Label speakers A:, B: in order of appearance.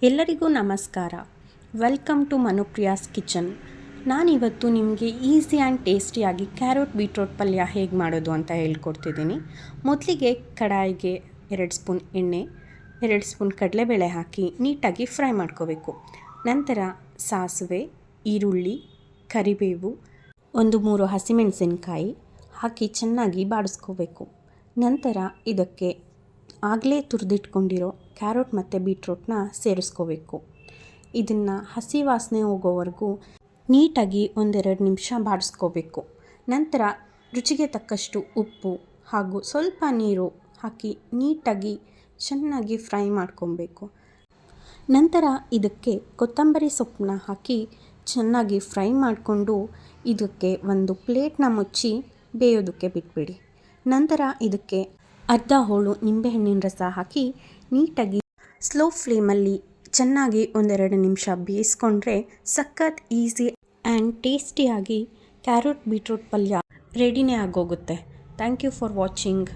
A: ಎಲ್ಲರಿಗೂ ನಮಸ್ಕಾರ. Welcome to Manupriya's kitchen. ನಾನಿವತ್ತು ನಿಮಗೆ ಈಸಿ ಆ್ಯಂಡ್ ಟೇಸ್ಟಿಯಾಗಿ ಕ್ಯಾರೆಟ್ ಬೀಟ್ರೋಟ್ ಪಲ್ಯ ಹೇಗೆ ಮಾಡೋದು ಅಂತ ಹೇಳ್ಕೊಡ್ತಿದ್ದೀನಿ. ಮೊದಲಿಗೆ ಕಡಾಯಿಗೆ 2 ಸ್ಪೂನ್ ಎಣ್ಣೆ, 2 ಸ್ಪೂನ್ ಕಡಲೆಬೇಳೆ ಹಾಕಿ ನೀಟಾಗಿ ಫ್ರೈ ಮಾಡ್ಕೋಬೇಕು. ನಂತರ ಸಾಸಿವೆ, ಈರುಳ್ಳಿ, ಕರಿಬೇವು, 1-3 ಹಸಿಮೆಣಸಿನಕಾಯಿ ಹಾಕಿ ಚೆನ್ನಾಗಿ ಬಾಡಿಸ್ಕೋಬೇಕು. ನಂತರ ಇದಕ್ಕೆ ಆಗಲೇ ತುರಿದಿಟ್ಕೊಂಡಿರೋ ಕ್ಯಾರೆಟ್ ಮತ್ತು ಬೀಟ್ರೋಟ್ನ ಸೇರಿಸ್ಕೋಬೇಕು. ಇದನ್ನು ಹಸಿ ವಾಸನೆ ಹೋಗೋವರೆಗೂ ನೀಟಾಗಿ 1-2 ನಿಮಿಷ ಬಾಡಿಸ್ಕೋಬೇಕು. ನಂತರ ರುಚಿಗೆ ತಕ್ಕಷ್ಟು ಉಪ್ಪು ಹಾಗೂ ಸ್ವಲ್ಪ ನೀರು ಹಾಕಿ ನೀಟಾಗಿ ಚೆನ್ನಾಗಿ ಫ್ರೈ ಮಾಡ್ಕೊಬೇಕು. ನಂತರ ಇದಕ್ಕೆ ಕೊತ್ತಂಬರಿ ಸೊಪ್ಪನ್ನ ಹಾಕಿ ಚೆನ್ನಾಗಿ ಫ್ರೈ ಮಾಡಿಕೊಂಡು ಇದಕ್ಕೆ ಒಂದು ಪ್ಲೇಟ್ನ ಮುಚ್ಚಿ ಬೇಯೋದಕ್ಕೆ ಬಿಟ್ಬಿಡಿ. ನಂತರ ಇದಕ್ಕೆ ಅರ್ಧ ಹೋಳು ನಿಂಬೆಹಣ್ಣಿನ ರಸ ಹಾಕಿ ನೀಟಾಗಿ ಸ್ಲೋ ಫ್ಲೇಮಲ್ಲಿ ಚೆನ್ನಾಗಿ 1-2 ನಿಮಿಷ ಬೇಯಿಸ್ಕೊಂಡ್ರೆ ಸಖತ್ ಈಸಿ ಆ್ಯಂಡ್ ಟೇಸ್ಟಿಯಾಗಿ ಕ್ಯಾರೆಟ್ ಬೀಟ್ರೋಟ್ ಪಲ್ಯ ರೆಡಿನೇ ಆಗೋಗುತ್ತೆ. Thank you for watching.